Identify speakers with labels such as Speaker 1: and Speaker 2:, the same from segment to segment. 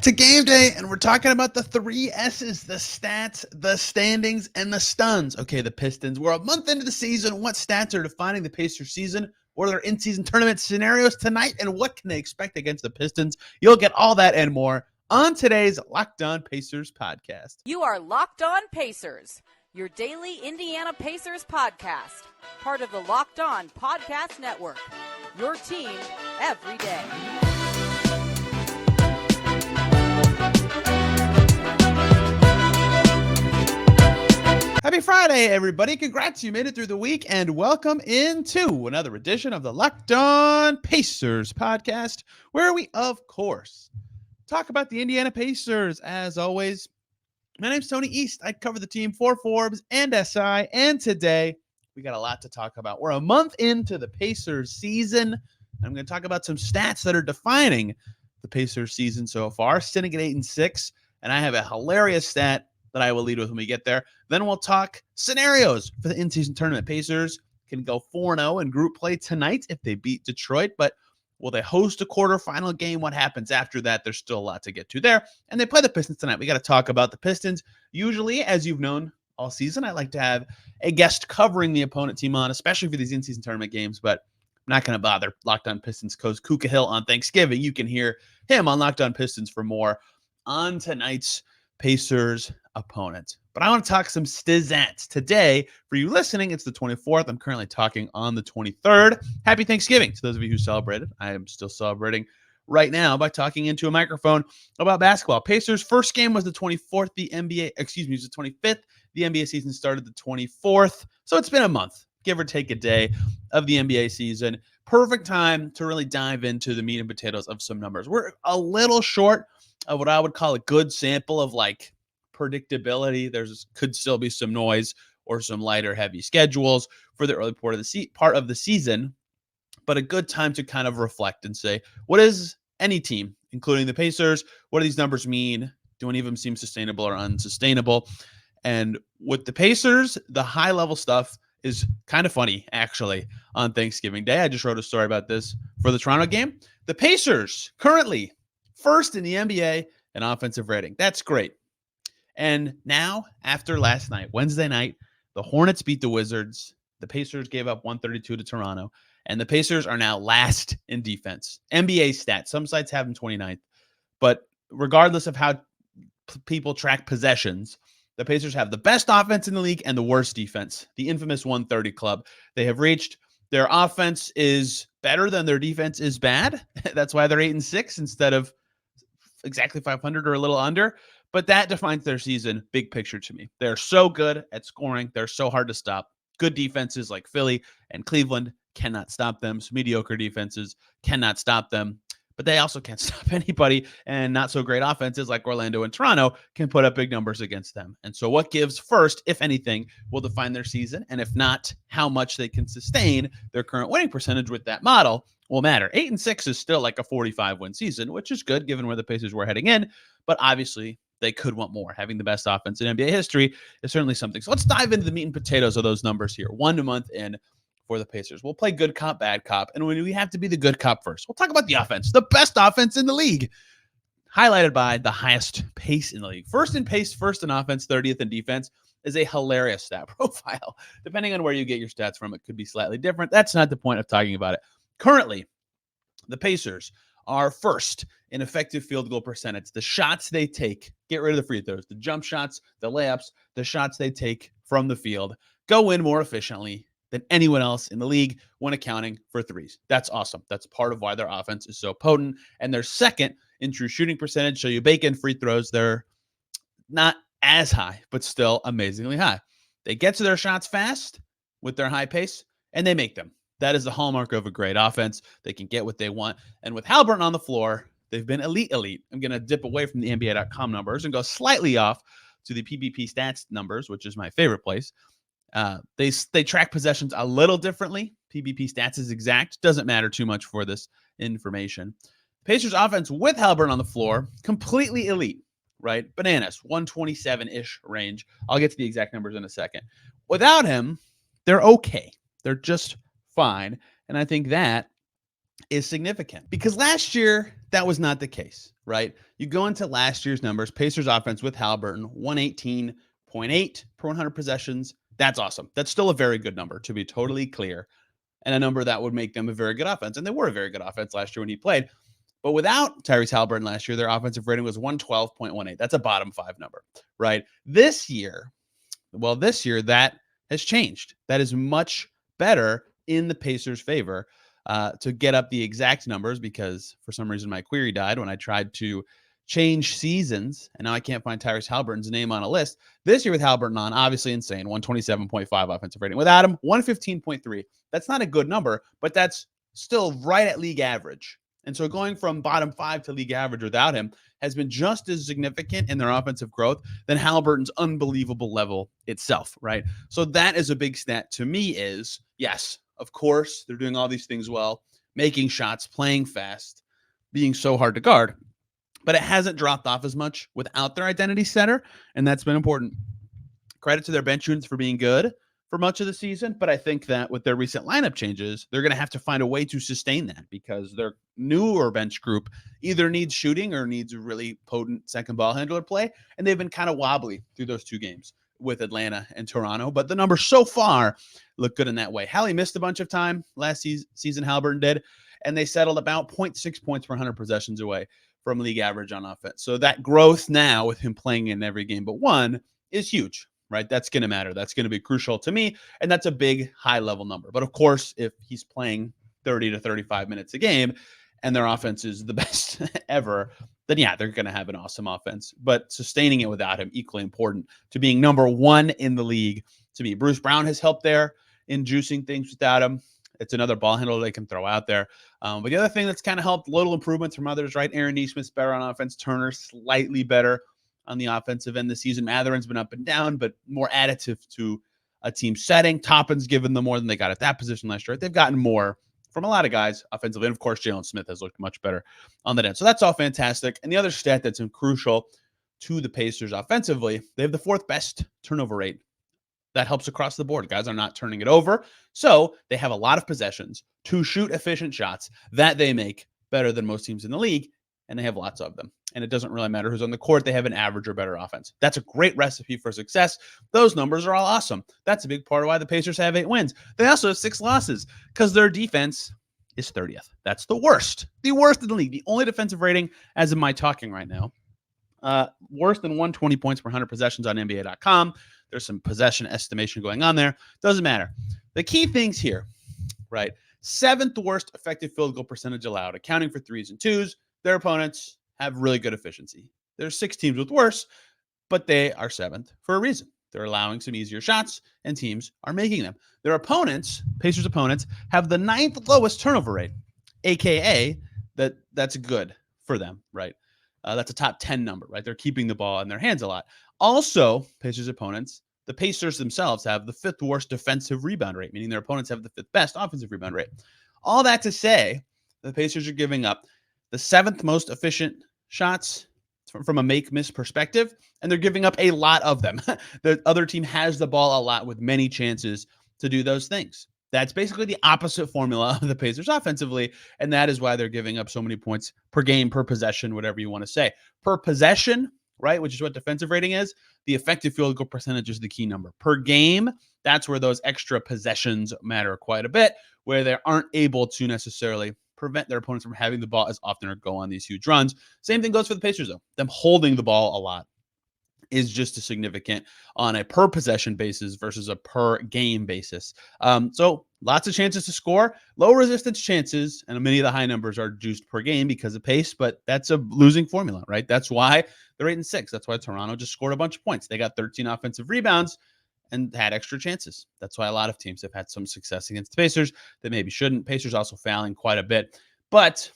Speaker 1: to game day, and we're talking about the three S's, the stats, the standings, and the stuns. Okay, the Pistons. We're a month into the season. What stats are defining the Pacers season? What are their in-season tournament scenarios tonight, and what can they expect against the Pistons? You'll get all that and more on today's Locked On Pacers podcast.
Speaker 2: You are Locked On Pacers, your daily Indiana Pacers podcast, part of the Locked On Podcast Network, your team every day.
Speaker 1: Happy Friday, everybody. Congrats, you made it through the week, and welcome into another edition of the Locked On Pacers podcast, where we, of course, talk about the Indiana Pacers. As always, my name's Tony East. I cover the team for Forbes and SI, and today we got a lot to talk about. We're a month into the Pacers season. I'm going to talk about some stats that are defining the Pacers season so far, sitting at 8-6, and I have a hilarious stat that I will lead with when we get there. Then we'll talk scenarios for the in-season tournament. Pacers can go 4-0 in group play tonight if they beat Detroit, but will they host a quarterfinal game? What happens after that? There's still a lot to get to there. And they play the Pistons tonight. We got to talk about the Pistons. Usually, as you've known all season, I like to have a guest covering the opponent team on, especially for these in-season tournament games, but I'm not going to bother. Locked On Pistons coach Kuka Hill on Thanksgiving. You can hear him on Locked On Pistons for more on tonight's Pacers opponent. But I want to talk some Stizzats today. For you listening, it's the 24th. I'm currently talking on the 23rd. Happy Thanksgiving to those of you who celebrated. I am still celebrating right now by talking into a microphone about basketball. Pacers' first game was the 24th. It was the 25th. The NBA season started the 24th. So it's been a month, give or take a day, of the NBA season. Perfect time to really dive into the meat and potatoes of some numbers. We're a little short of what I would call a good sample of like predictability. Could still be some noise or some lighter heavy schedules for the early part of the season, but a good time to kind of reflect and say, what is any team, including the Pacers? What do these numbers mean? Do any of them seem sustainable or unsustainable? And with the Pacers, the high level stuff is kind of funny, actually. On Thanksgiving Day, I just wrote a story about this for the Toronto game. The Pacers currently first in the NBA in offensive rating. That's great. And now, after last night, Wednesday night, the Hornets beat the Wizards. The Pacers gave up 132 to Toronto. And the Pacers are now last in defense. NBA stats. Some sites have them 29th. But regardless of how people track possessions, the Pacers have the best offense in the league and the worst defense. The infamous 130 club. They have reached. Their offense is better than their defense is bad. That's why they're 8-6 instead of exactly 500 or a little under. But that defines their season, big picture to me. They're so good at scoring. They're so hard to stop. Good defenses like Philly and Cleveland cannot stop them. So mediocre defenses cannot stop them. But they also can't stop anybody. And not so great offenses like Orlando and Toronto can put up big numbers against them. And so what gives first, if anything, will define their season. And if not, how much they can sustain their current winning percentage with that model will matter. 8-6 is still like a 45-win season, which is good given where the Pacers were heading in. But obviously, they could want more. Having the best offense in NBA history is certainly something. So let's dive into the meat and potatoes of those numbers here. 1 month in for the Pacers. We'll play good cop, bad cop. And when we have to be the good cop first, we'll talk about the offense, the best offense in the league, highlighted by the highest pace in the league. First in pace, first in offense, 30th in defense is a hilarious stat profile. Depending on where you get your stats from, it could be slightly different. That's not the point of talking about it. Currently, the Pacers are first in effective field goal percentage. The shots they take, get rid of the free throws, the jump shots, the layups, the shots they take from the field go in more efficiently than anyone else in the league when accounting for threes. That's awesome. That's part of why their offense is so potent. And they're second in true shooting percentage. So you bake in free throws, they're not as high, but still amazingly high. They get to their shots fast with their high pace, and they make them. That is the hallmark of a great offense. They can get what they want. And with Haliburton on the floor, they've been elite. I'm going to dip away from the NBA.com numbers and go slightly off to the PBP stats numbers, which is my favorite place. They track possessions a little differently. PBP stats is exact. Doesn't matter too much for this information. Pacers offense with Haliburton on the floor, completely elite, right? Bananas, 127-ish range. I'll get to the exact numbers in a second. Without him, they're okay. They're just fine. And I think that is significant because last year that was not the case, right? You go into last year's numbers, Pacers offense with Halliburton, 118.8 per 100 possessions. That's awesome. That's still a very good number, to be totally clear, and a number that would make them a very good offense. And they were a very good offense last year when he played. But without Tyrese Halliburton last year, their offensive rating was 112.18. That's a bottom five number, right? This year that has changed. That is much better in the Pacers' favor. To get up the exact numbers, because for some reason my query died when I tried to change seasons, and now I can't find Tyrese Halliburton's name on a list. This year with Halliburton on, obviously insane, 127.5 offensive rating. Without him, 115.3. That's not a good number, but that's still right at league average. And so going from bottom five to league average without him has been just as significant in their offensive growth than Halliburton's unbelievable level itself, right? So that is a big stat to me is, yes, of course, they're doing all these things well, making shots, playing fast, being so hard to guard, but it hasn't dropped off as much without their identity setter, and that's been important. Credit to their bench units for being good for much of the season, but I think that with their recent lineup changes, they're going to have to find a way to sustain that because their newer bench group either needs shooting or needs a really potent second ball handler play, and they've been kind of wobbly through those two games with Atlanta and Toronto, but the numbers so far look good in that way. Hallie missed a bunch of time last season, Halliburton did, and they settled about 0.6 points per 100 possessions away from league average on offense. So that growth now with him playing in every game but one is huge, right? That's going to matter. That's going to be crucial to me, and that's a big high-level number. But of course, if he's playing 30 to 35 minutes a game and their offense is the best ever, then yeah, they're going to have an awesome offense. But sustaining it without him, equally important to being number one in the league to me. Bruce Brown has helped there in juicing things without him. It's another ball handler they can throw out there. But the other thing that's kind of helped, little improvements from others, right? Aaron Nesmith's better on offense. Turner slightly better on the offensive end this season. Matherin's been up and down, but more additive to a team setting. Toppin's given them more than they got at that position last year. They've gotten more from a lot of guys offensively. And of course, Jalen Smith has looked much better on that end. So that's all fantastic. And the other stat that's crucial to the Pacers offensively, they have the fourth best turnover rate. That helps across the board. Guys are not turning it over. So they have a lot of possessions to shoot efficient shots that they make better than most teams in the league, and they have lots of them. And it doesn't really matter who's on the court. They have an average or better offense. That's a great recipe for success. Those numbers are all awesome. That's a big part of why the Pacers have 8 wins. They also have 6 losses because their defense is 30th. That's the worst in the league. The only defensive rating as of my talking right now, worse than 120 points per 100 possessions on NBA.com. There's some possession estimation going on there. Doesn't matter. The key things here, right? 7th worst effective field goal percentage allowed, accounting for 3s and 2s. Their opponents have really good efficiency. There's 6 teams with worse, but they are 7th for a reason. They're allowing some easier shots, and teams are making them. Their opponents, Pacers opponents, have the 9th lowest turnover rate, a.k.a. that's good for them, right? That's a top 10 number, right? They're keeping the ball in their hands a lot. Also, Pacers opponents, the Pacers themselves have the 5th worst defensive rebound rate, meaning their opponents have the 5th best offensive rebound rate. All that to say, the Pacers are giving up the 7th most efficient shots from a make-miss perspective, and they're giving up a lot of them. The other team has the ball a lot with many chances to do those things. That's basically the opposite formula of the Pacers offensively, and that is why they're giving up so many points per game, per possession, whatever you want to say. Per possession, right, which is what defensive rating is, the effective field goal percentage is the key number. Per game, that's where those extra possessions matter quite a bit, where they aren't able to necessarily prevent their opponents from having the ball as often or go on these huge runs. Same thing goes for the Pacers, though. Them holding the ball a lot is just as significant on a per possession basis versus a per game basis. So lots of chances to score, low resistance chances, and many of the high numbers are juiced per game because of pace, but that's a losing formula, right? That's why they're 8-6. That's why Toronto just scored a bunch of points. They got 13 offensive rebounds and had extra chances. That's why a lot of teams have had some success against the Pacers that maybe shouldn't. Pacers also fouling quite a bit. But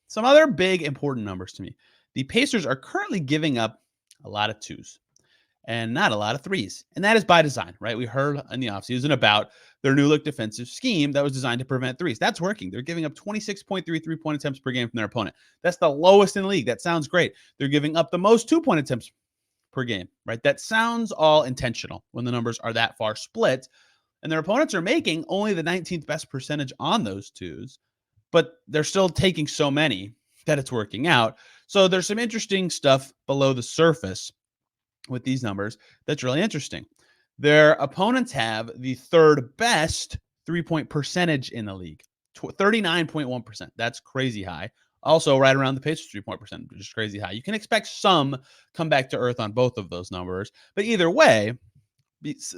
Speaker 1: some other big important numbers to me. The Pacers are currently giving up a lot of 2s and not a lot of 3s. And that is by design, right? We heard in the offseason about their new look defensive scheme that was designed to prevent 3s. That's working. They're giving up 26.3 3-point attempts per game from their opponent. That's the lowest in the league. That sounds great. They're giving up the most 2-point attempts per game, right? That sounds all intentional when the numbers are that far split. And their opponents are making only the 19th best percentage on those 2s, but they're still taking so many that it's working out. So there's some interesting stuff below the surface with these numbers that's really interesting. Their opponents have the third best three-point percentage in the league, 39.1%. That's crazy high. Also, right around the Pacers' three-point percentage, which is crazy high. You can expect some come back to earth on both of those numbers. But either way,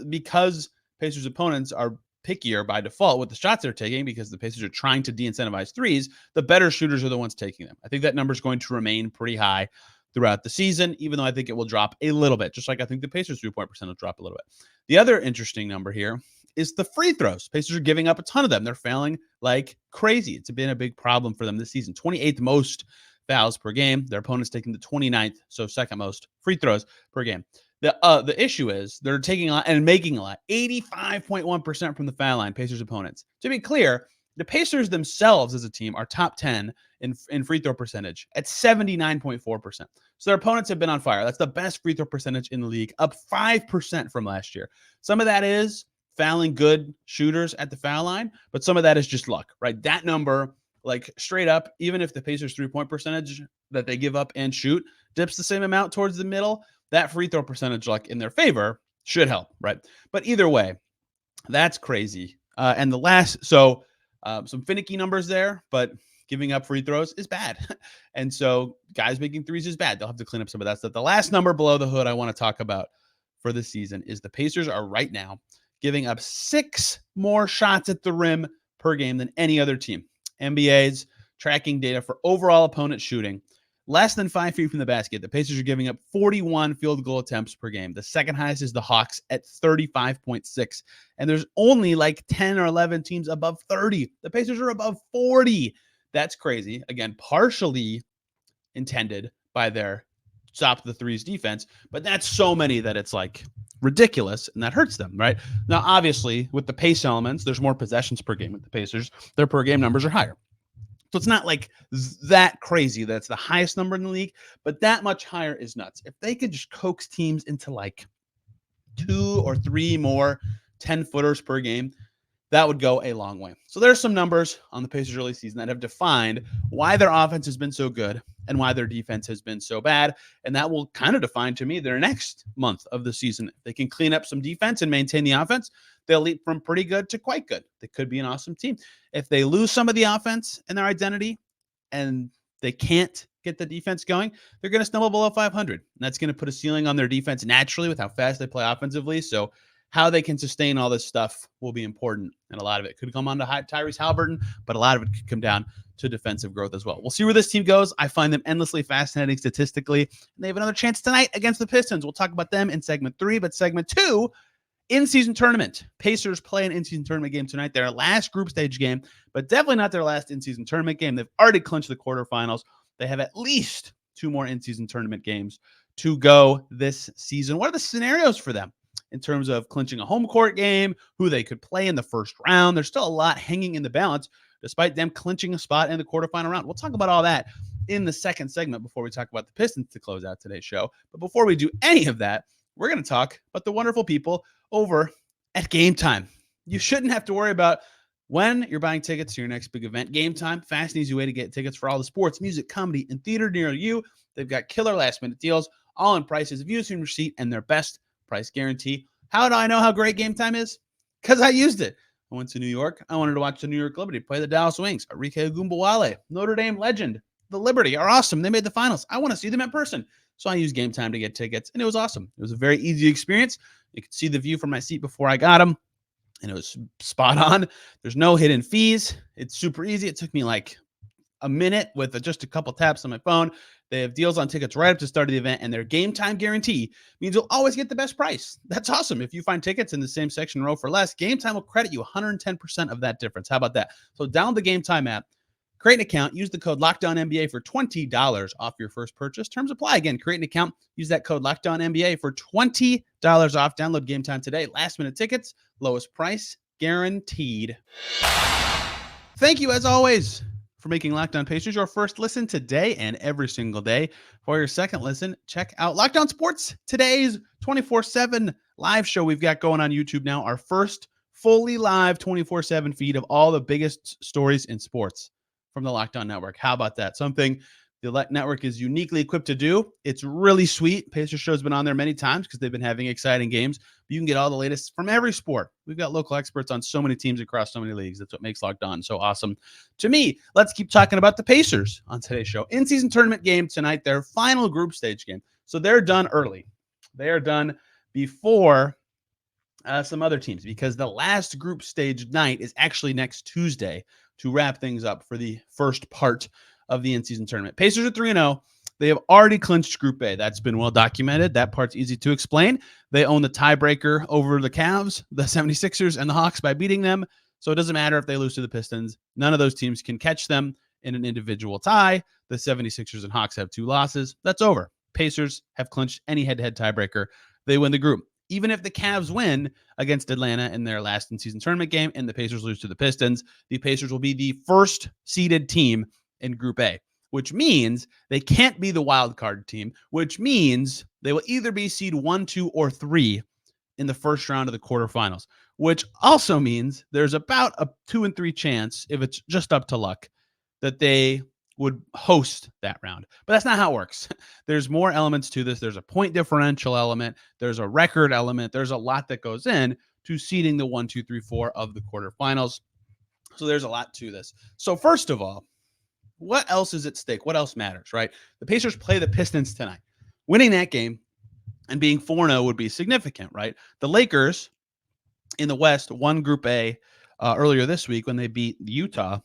Speaker 1: because Pacers' opponents are pickier by default with the shots they're taking, because the Pacers are trying to de-incentivize threes, the better shooters are the ones taking them. I think that number is going to remain pretty high throughout the season, even though I think it will drop a little bit, just like I think the Pacers' three-point percent will drop a little bit. The other interesting number here is the free throws. Pacers are giving up a ton of them. They're fouling like crazy. It's been a big problem for them this season. 28th most fouls per game. Their opponent's taking the 29th, so second most free throws per game. The issue is they're taking a lot and making a lot. 85.1% from the foul line, Pacers opponents. To be clear, the Pacers themselves as a team are top 10 in free throw percentage at 79.4%. So their opponents have been on fire. That's the best free throw percentage in the league, up 5% from last year. Some of that is fouling good shooters at the foul line, but some of that is just luck, right? That number, like straight up, even if the Pacers three-point percentage that they give up and shoot dips the same amount towards the middle, that free throw percentage, like in their favor, should help, right? But either way, that's crazy. And the last, so some finicky numbers there, but giving up free throws is bad. And so guys making threes is bad. They'll have to clean up some of that stuff. The last number below the hood I want to talk about for this season is the Pacers are right now giving up 6 more shots at the rim per game than any other team. NBA's tracking data for overall opponent shooting. Less than 5 feet from the basket, the Pacers are giving up 41 field goal attempts per game. The second highest is the Hawks at 35.6. And there's only like 10 or 11 teams above 30. The Pacers are above 40. That's crazy. Again, partially intended by their stop the threes defense, but that's so many that it's like ridiculous, and that hurts them, right? Now, obviously, with the pace elements, there's more possessions per game with the Pacers. Their per game numbers are higher. So it's not like that crazy that's the highest number in the league, but that much higher is nuts. If they could just coax teams into like 2 or 3 more 10-footers per game, that would go a long way. So there's some numbers on the Pacers early season that have defined why their offense has been so good and why their defense has been so bad. And that will kind of define to me their next month of the season. If they can clean up some defense and maintain the offense, they'll leap from pretty good to quite good. They could be an awesome team. If they lose some of the offense and their identity and they can't get the defense going, they're going to stumble below 500. And that's going to put a ceiling on their defense naturally with how fast they play offensively. So how they can sustain all this stuff will be important. And a lot of it could come on to Tyrese Haliburton, but a lot of it could come down to defensive growth as well. We'll see where this team goes. I find them endlessly fascinating statistically. And they have another chance tonight against the Pistons. We'll talk about them in segment 3, but segment 2, in-season tournament. Pacers play an in-season tournament game tonight. Their last group stage game, but definitely not their last in-season tournament game. They've already clinched the quarterfinals. They have at least 2 more in-season tournament games to go this season. What are the scenarios for them in terms of clinching a home court game, who they could play in the first round? There's still a lot hanging in the balance, despite them clinching a spot in the quarterfinal round. We'll talk about all that in the second segment before we talk about the Pistons to close out today's show. But before we do any of that, we're going to talk about the wonderful people over at Gametime. You shouldn't have to worry about when you're buying tickets to your next big event. Gametime, fast and easy way to get tickets for all the sports, music, comedy, and theater near you. They've got killer last-minute deals, all in prices, views and receipt, and their best price guarantee. How do I know how great Gametime is? Because I used it. I went to New York. I wanted to watch the New York Liberty play the Dallas Wings. Enrique Ogunbowale, Notre Dame legend. The Liberty are awesome. They made the finals. I want to see them in person. So I used Gametime to get tickets, and it was awesome. It was a very easy experience. You could see the view from my seat before I got them, and it was spot on. There's no hidden fees. It's super easy. It took me like a minute with just a couple taps on my phone. They have deals on tickets right up to the start of the event, and their Gametime guarantee means you'll always get the best price. That's awesome. If you find tickets in the same section row for less, Gametime will credit you 110% of that difference. How about that? So download the Gametime app, create an account, use the code LOCKEDONNBA for $20 off your first purchase. Terms apply. Again, create an account, use that code LOCKEDONNBA for $20 off. Download Gametime today. Last minute tickets, lowest price guaranteed. Thank you, as always, for making Locked On Pacers your first listen today and every single day. For your second listen, check out Locked On Sports, today's 24/7 live show we've got going on YouTube now. Our first fully live 24/7 feed of all the biggest stories in sports from the Locked On Network. How about that? Something the network is uniquely equipped to do. It's really sweet. Pacers Show's been on there many times because they've been having exciting games. But you can get all the latest from every sport. We've got local experts on so many teams across so many leagues. That's what makes Locked On so awesome to me. Let's keep talking about the Pacers on today's show. In-season tournament game tonight, their final group stage game. So they're done early. They are done before some other teams because the last group stage night is actually next Tuesday to wrap things up for the first part of the in-season tournament. Pacers are 3-0. They have already clinched Group A. That's been well documented. That part's easy to explain. They own the tiebreaker over the Cavs, the 76ers, and the Hawks by beating them. So it doesn't matter if they lose to the Pistons. None of those teams can catch them in an individual tie. The 76ers and Hawks have 2 losses. That's over. Pacers have clinched any head-to-head tiebreaker. They win the group. Even if the Cavs win against Atlanta in their last in-season tournament game and the Pacers lose to the Pistons, the Pacers will be the first seeded team in Group A, which means they can't be the wild card team, which means they will either be seed 1, 2, or 3 in the first round of the quarterfinals, which also means there's about a 2 and 3 chance, if it's just up to luck, that they would host that round. But that's not how it works. There's more elements to this. There's a point differential element. There's a record element. There's a lot that goes in to seeding the 1, 2, 3, 4 of the quarterfinals. So there's a lot to this. So first of all, what else is at stake? What else matters, right? The Pacers play the Pistons tonight. Winning that game and being 4-0 would be significant, right? The Lakers in the West won Group A earlier this week when they beat Utah.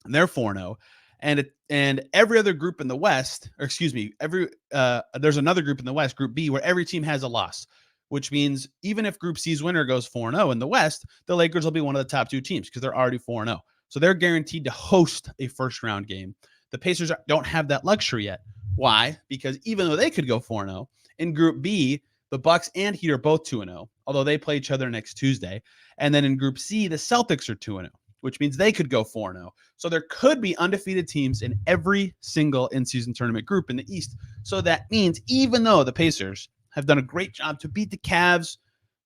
Speaker 1: And they're 4-0. And every other group in the West, or excuse me, there's another group in the West, Group B, where every team has a loss, which means even if Group C's winner goes 4-0 in the West, the Lakers will be one of the top 2 teams because they're already 4-0. So they're guaranteed to host a first-round game. The Pacers don't have that luxury yet. Why? Because even though they could go 4-0, in Group B, the Bucks and Heat are both 2-0, although they play each other next Tuesday. And then in Group C, the Celtics are 2-0, which means they could go 4-0. So there could be undefeated teams in every single in-season tournament group in the East. So that means even though the Pacers have done a great job to beat the Cavs,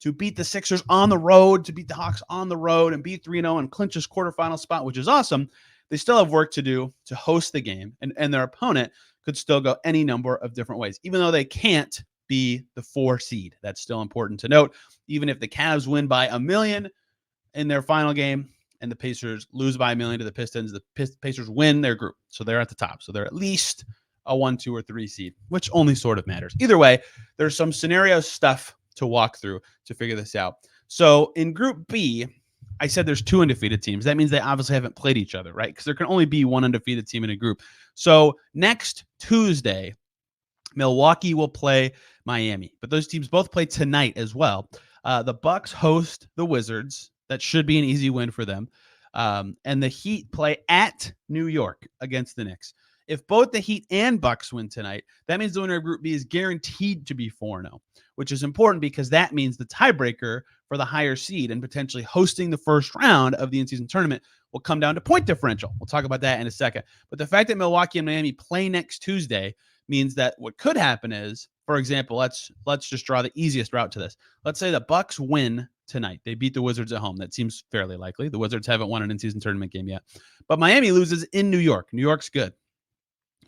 Speaker 1: to beat the Sixers on the road, to beat the Hawks on the road, and beat 3-0 and clinch this quarterfinal spot, which is awesome, they still have work to do to host the game, and their opponent could still go any number of different ways, even though they can't be the 4 seed. That's still important to note. Even if the Cavs win by 1 million in their final game and the Pacers lose by 1 million to the Pistons, the Pacers win their group, so they're at the top. So they're at least a 1, 2, or 3 seed, which only sort of matters. Either way, there's some scenario stuff to walk through to figure this out. So in Group B, I said there's 2 undefeated teams. That means they obviously haven't played each other, right? Because there can only be 1 undefeated team in a group. So next Tuesday, Milwaukee will play Miami, but those teams both play tonight as well. The Bucks host the Wizards. That should be an easy win for them. And the Heat play at New York against the Knicks. If both the Heat and Bucks win tonight, that means the winner of Group B is guaranteed to be 4-0, which is important because that means the tiebreaker for the higher seed and potentially hosting the first round of the in-season tournament will come down to point differential. We'll talk about that in a second. But the fact that Milwaukee and Miami play next Tuesday means that what could happen is, for example, let's just draw the easiest route to this. Let's say the Bucks win tonight. They beat the Wizards at home. That seems fairly likely. The Wizards haven't won an in-season tournament game yet. But Miami loses in New York. New York's good,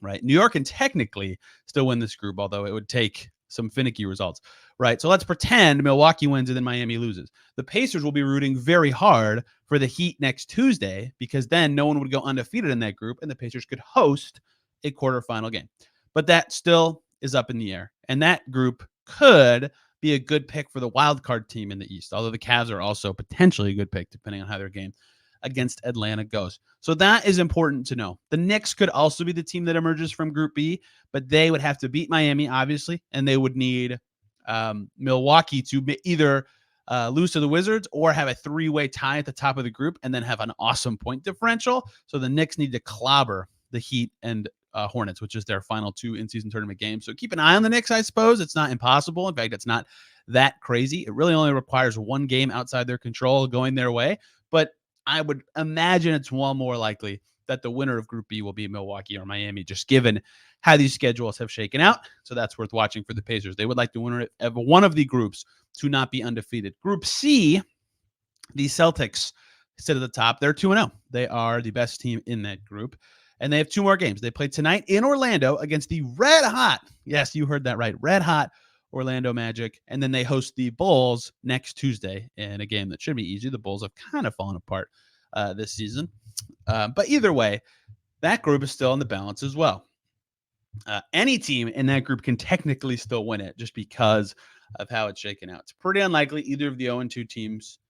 Speaker 1: right? New York can technically still win this group, although it would take some finicky results, right? So let's pretend Milwaukee wins and then Miami loses. The Pacers will be rooting very hard for the Heat next Tuesday because then no one would go undefeated in that group and the Pacers could host a quarterfinal game. But that still is up in the air. And that group could be a good pick for the wild card team in the East, although the Cavs are also potentially a good pick depending on how their game against Atlanta goes. So that is important to know. The Knicks could also be the team that emerges from Group B, but they would have to beat Miami, obviously, and they would need Milwaukee to either lose to the Wizards or have a 3-way tie at the top of the group and then have an awesome point differential. So the Knicks need to clobber the Heat and Hornets, which is their final 2 in-season tournament games. So keep an eye on the Knicks, I suppose. It's not impossible. In fact, it's not that crazy. It really only requires 1 game outside their control going their way. But I would imagine it's well more likely that the winner of Group B will be Milwaukee or Miami, just given how these schedules have shaken out. So that's worth watching for the Pacers. They would like the winner of one of the groups to not be undefeated. Group C, the Celtics sit at the top. They're 2-0. They are the best team in that group. And they have 2 more games. They play tonight in Orlando against the red hot, yes, you heard that right, red hot Orlando Magic. And then they host the Bulls next Tuesday in a game that should be easy. The Bulls have kind of fallen apart this season. But either way, that group is still in the balance as well. Any team in that group can technically still win it just because of how it's shaken out. It's pretty unlikely either of the 0-2 teams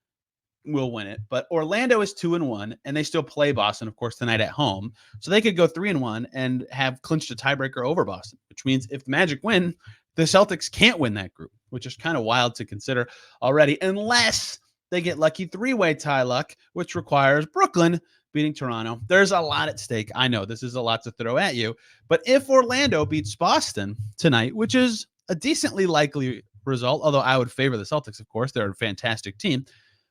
Speaker 1: will win it, but Orlando is 2-1, and they still play Boston, of course, tonight at home. So they could go 3-1 and have clinched a tiebreaker over Boston, which means if the Magic win, the Celtics can't win that group, which is kind of wild to consider already, unless they get lucky 3-way tie luck, which requires Brooklyn beating Toronto. There's a lot at stake. I know this is a lot to throw at you, but if Orlando beats Boston tonight, which is a decently likely result, although I would favor the Celtics, of course, they're a fantastic team.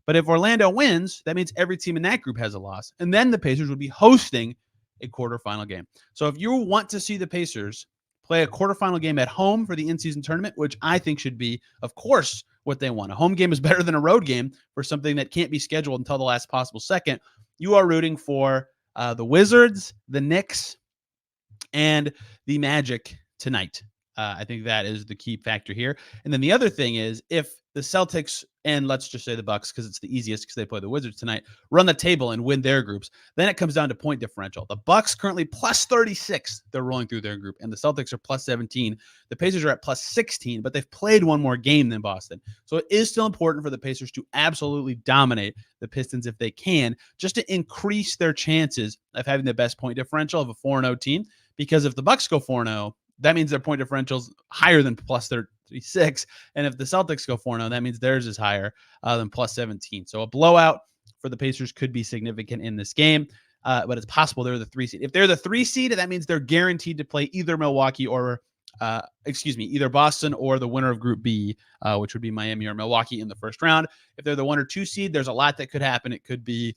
Speaker 1: But if Orlando wins, that means every team in that group has a loss. And then the Pacers would be hosting a quarterfinal game. So if you want to see the Pacers play a quarterfinal game at home for the in-season tournament, which I think should be, of course, what they want. A home game is better than a road game for something that can't be scheduled until the last possible second. You are rooting for the Wizards, the Knicks, and the Magic tonight. I think that is the key factor here. And then the other thing is if the Celtics and let's just say the Bucks, because it's the easiest because they play the Wizards tonight, run the table and win their groups, then it comes down to point differential. The Bucks currently plus 36. They're rolling through their group, and the Celtics are plus 17. The Pacers are at plus 16, but they've played one more game than Boston. So it is still important for the Pacers to absolutely dominate the Pistons if they can, just to increase their chances of having the best point differential of a 4-0 team. Because if the Bucks go 4-0, that means their point differential's higher than plus 36. And if the Celtics go 4-0, that means theirs is higher than plus 17. So a blowout for the Pacers could be significant in this game, but it's possible they're the 3 seed. If they're the 3 seed, that means they're guaranteed to play either Milwaukee or, either Boston or the winner of Group B, which would be Miami or Milwaukee in the first round. If they're the 1 or 2 seed, there's a lot that could happen. It could be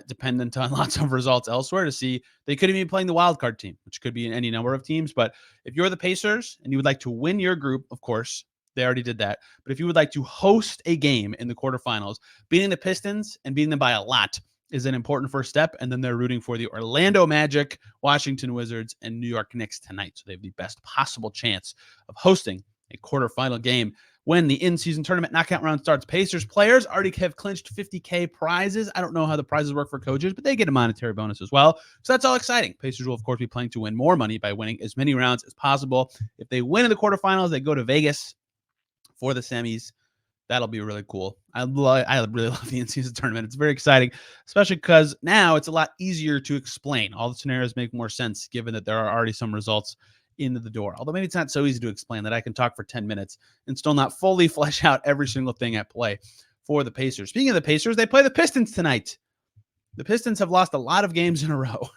Speaker 1: dependent on lots of results elsewhere to see. They could even be playing the wild card team, which could be in any number of teams. But if you're the Pacers and you would like to win your group, of course, they already did that. But if you would like to host a game in the quarterfinals, beating the Pistons and beating them by a lot is an important first step. And then they're rooting for the Orlando Magic, Washington Wizards, and New York Knicks tonight. So they have the best possible chance of hosting a quarterfinal game when the in-season tournament knockout round starts. Pacers players already have clinched $50K prizes. I don't know how the prizes work for coaches, but they get a monetary bonus as well. So that's all exciting. Pacers will, of course, be playing to win more money by winning as many rounds as possible. If they win in the quarterfinals, they go to Vegas for the semis. That'll be really cool. I really love the in-season tournament. It's very exciting, especially because now it's a lot easier to explain. All the scenarios make more sense given that there are already some results into the door. Although maybe it's not so easy to explain that I can talk for 10 minutes and still not fully flesh out every single thing at play for the Pacers. Speaking of the Pacers, they play the Pistons tonight. The Pistons have lost a lot of games in a row,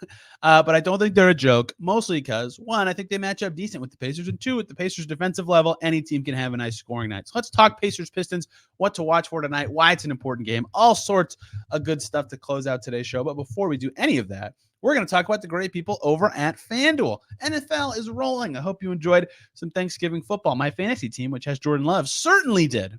Speaker 1: but I don't think they're a joke, mostly because, 1, I think they match up decent with the Pacers, and 2, with the Pacers' defensive level, any team can have a nice scoring night. So let's talk Pacers-Pistons, what to watch for tonight, why it's an important game, all sorts of good stuff to close out today's show. But before we do any of that, we're going to talk about the great people over at FanDuel. NFL is rolling. I hope you enjoyed some Thanksgiving football. My fantasy team, which has Jordan Love, certainly did.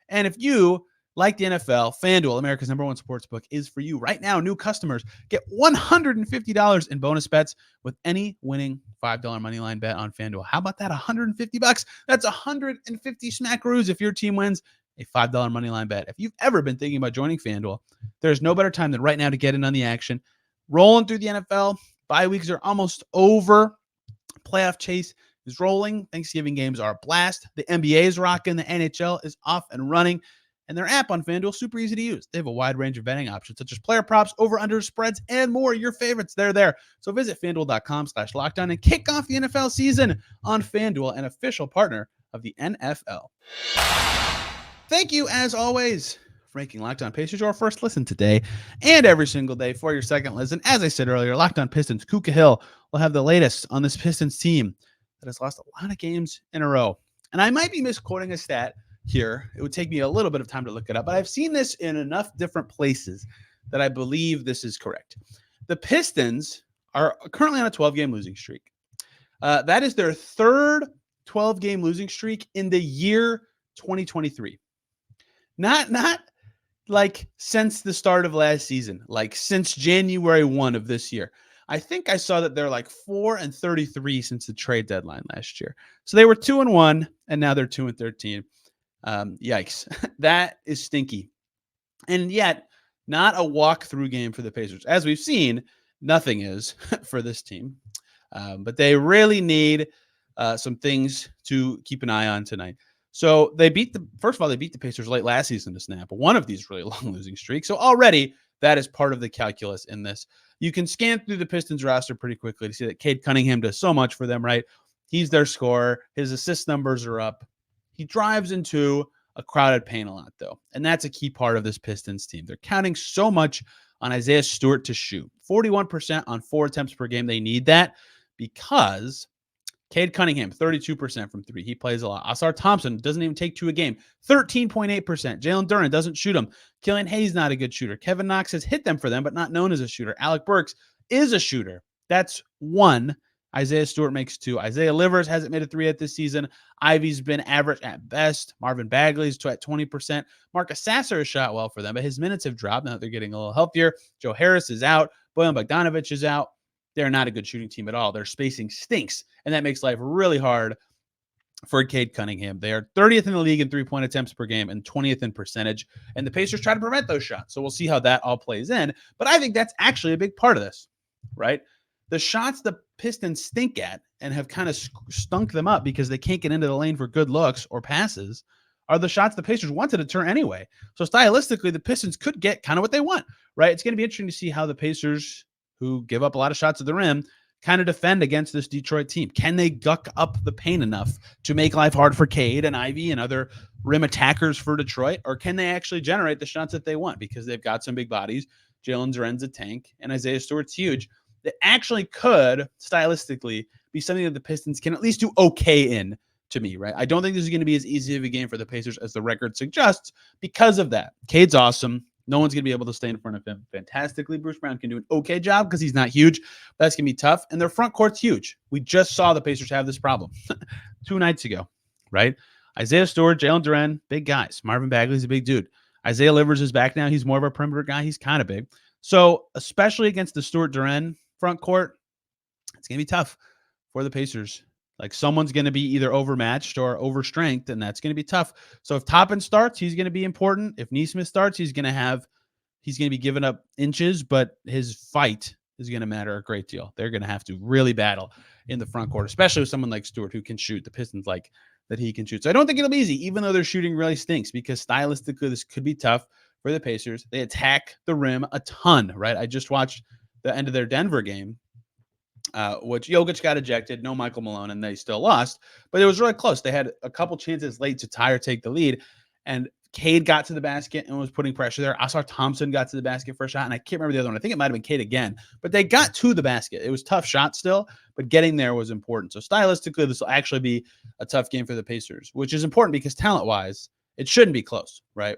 Speaker 1: And if you like the NFL, FanDuel, America's number one sportsbook, is for you. Right now, new customers get $150 in bonus bets with any winning $5 moneyline bet on FanDuel. How about that? $150? That's 150 smackaroos if your team wins a $5 moneyline bet. If you've ever been thinking about joining FanDuel, there's no better time than right now to get in on the action. Rolling through the NFL, bye weeks are almost over. Playoff chase is rolling. Thanksgiving games are a blast. The NBA is rocking. The NHL is off and running. And their app on FanDuel, super easy to use. They have a wide range of betting options, such as player props, over-under spreads, and more. Your favorites, they're there. So visit FanDuel.com/lockdown and kick off the NFL season on FanDuel, an official partner of the NFL. Thank you, as always, for making Locked On Pacers your first listen today and every single day for your second listen. As I said earlier, Locked On Pistons, Kuka Hill will have the latest on this Pistons team that has lost a lot of games in a row. And I might be misquoting a stat here. It would take me a little bit of time to look it up, but I've seen this in enough different places that I believe this is correct. The Pistons are currently on a 12-game losing streak. That is their third 12-game losing streak in the year 2023. Not like since the start of last season, like since January 1 of this year. I think I saw that they're like 4-33 since the trade deadline last year. So they were 2-1, and now they're 2-13. Yikes. That is stinky. And yet, not a walkthrough game for the Pacers. As we've seen, nothing is for this team. But they really need some things to keep an eye on tonight. So they first of all, they beat the Pacers late last season to snap one of these really long losing streaks. So already that is part of the calculus in this. You can scan through the Pistons roster pretty quickly to see that Cade Cunningham does so much for them, right? He's their scorer. His assist numbers are up. He drives into a crowded paint a lot, though. And that's a key part of this Pistons team. They're counting so much on Isaiah Stewart to shoot. 41% on 4 attempts per game. They need that because Cade Cunningham, 32% from 3. He plays a lot. Asar Thompson doesn't even take 2 a game. 13.8%. Jalen Duren doesn't shoot them. Killian Hayes not a good shooter. Kevin Knox has hit them for them, but not known as a shooter. Alec Burks is a shooter. That's 1. Isaiah Stewart makes 2. Isaiah Livers hasn't made a 3 yet this season. Ivy's been average at best. Marvin Bagley's at 20%. Marcus Sasser has shot well for them, but his minutes have dropped now that they're getting a little healthier. Joe Harris is out. Bojan Bogdanovic is out. They're not a good shooting team at all. Their spacing stinks, and that makes life really hard for Cade Cunningham. They are 30th in the league in 3-point attempts per game and 20th in percentage, and the Pacers try to prevent those shots. So we'll see how that all plays in, but I think that's actually a big part of this, right? The shots the Pistons stink at and have kind of stunk them up because they can't get into the lane for good looks or passes are the shots the Pacers wanted to turn anyway. So stylistically, the Pistons could get kind of what they want, right? It's going to be interesting to see how the Pacers, who give up a lot of shots at the rim, kind of defend against this Detroit team. Can they guck up the paint enough to make life hard for Cade and Ivy and other rim attackers for Detroit? Or can they actually generate the shots that they want because they've got some big bodies? Jalen Duren's a tank and Isaiah Stewart's huge. That actually could, stylistically, be something that the Pistons can at least do okay in, to me, right? I don't think this is going to be as easy of a game for the Pacers as the record suggests because of that. Cade's awesome. No one's going to be able to stay in front of him fantastically. Bruce Brown can do an okay job because he's not huge. But that's going to be tough. And their front court's huge. We just saw the Pacers have this problem 2 nights ago, right? Isaiah Stewart, Jalen Duren, big guys. Marvin Bagley's a big dude. Isaiah Livers is back now. He's more of a perimeter guy. He's kind of big. So especially against the Stewart-Duren front court, it's going to be tough for the Pacers. Like someone's going to be either overmatched or overstrength, and that's going to be tough. So if Toppin starts, he's going to be important. If Nesmith starts, he's going to be giving up inches, but his fight is going to matter a great deal. They're going to have to really battle in the front court, especially with someone like Stewart who can shoot. The Pistons like that he can shoot. So I don't think it'll be easy, even though their shooting really stinks, because stylistically this could be tough for the Pacers. They attack the rim a ton, right? I just watched the end of their Denver game, which Jokic got ejected, no Michael Malone, and they still lost. But it was really close. They had a couple chances late to tie or take the lead, and Cade got to the basket and was putting pressure there. Asar Thompson got to the basket for a shot, and I can't remember the other one. I think it might have been Cade again, but they got to the basket. It was tough shot still, but getting there was important. So stylistically, this will actually be a tough game for the Pacers, which is important because talent-wise, it shouldn't be close, right?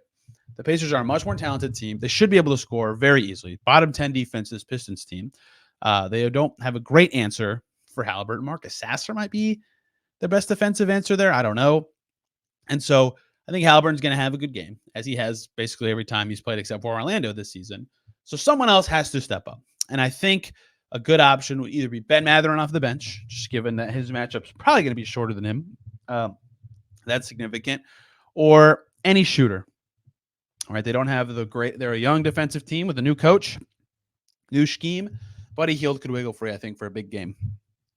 Speaker 1: The Pacers are a much more talented team. They should be able to score very easily. Bottom 10 defense, this Pistons team. They don't have a great answer for Halliburton. Marcus Sasser might be the best defensive answer there. I don't know. And so I think Halliburton's going to have a good game, as he has basically every time he's played except for Orlando this season. So someone else has to step up. And I think a good option would either be Ben Mathurin off the bench, just given that his matchup's probably going to be shorter than him. That's significant. Or any shooter. All right, they don't have they're a young defensive team with a new coach, new scheme. Buddy Hield could wiggle free, I think, for a big game,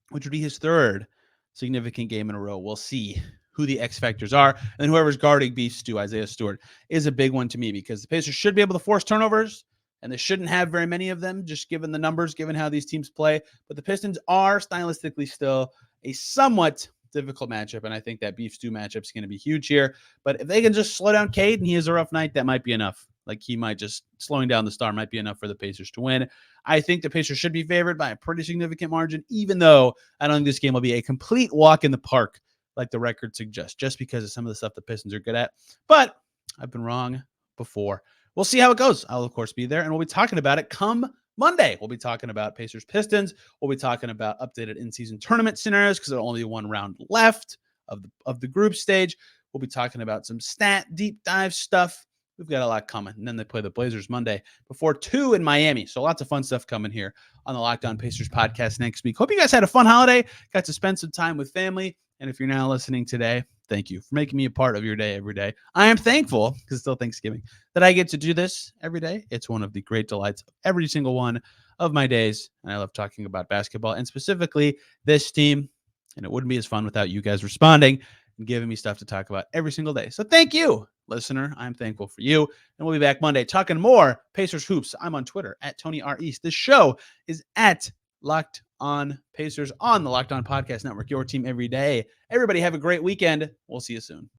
Speaker 1: which would be his 3rd significant game in a row. We'll see who the X factors are. And then whoever's guarding Beef Stew, Isaiah Stewart, is a big one to me because the Pacers should be able to force turnovers, and they shouldn't have very many of them, just given the numbers, given how these teams play. But the Pistons are stylistically still a somewhat difficult matchup, and I think that Beef Stew matchup is going to be huge here. But if they can just slow down Cade and he has a rough night, that might be enough. Like he might just slowing down the star might be enough for the Pacers to win. I think the Pacers should be favored by a pretty significant margin, even though I don't think this game will be a complete walk in the park like the record suggests, just because of some of the stuff the Pistons are good at. But I've been wrong before. We'll see how it goes. I'll, of course, be there, and we'll be talking about it come Monday. We'll be talking about Pacers Pistons. We'll be talking about updated in-season tournament scenarios because there'll only be one round left of the group stage. We'll be talking about some stat deep dive stuff. we've got a lot coming. And then they play the Blazers Monday before 2 in Miami. So lots of fun stuff coming here on the Locked On Pacers podcast next week. Hope you guys had a fun holiday, got to spend some time with family. And if you're now listening today, thank you for making me a part of your day every day. I am thankful, because it's still Thanksgiving, that I get to do this every day. It's one of the great delights of every single one of my days. And I love talking about basketball and specifically this team. And it wouldn't be as fun without you guys responding and giving me stuff to talk about every single day. So thank you, listener. I'm thankful for you. And we'll be back Monday talking more Pacers hoops. I'm on Twitter at Tony R. East. This show is at Locked On Pacers on the Locked On Podcast Network, your team every day. Everybody have a great weekend. We'll see you soon.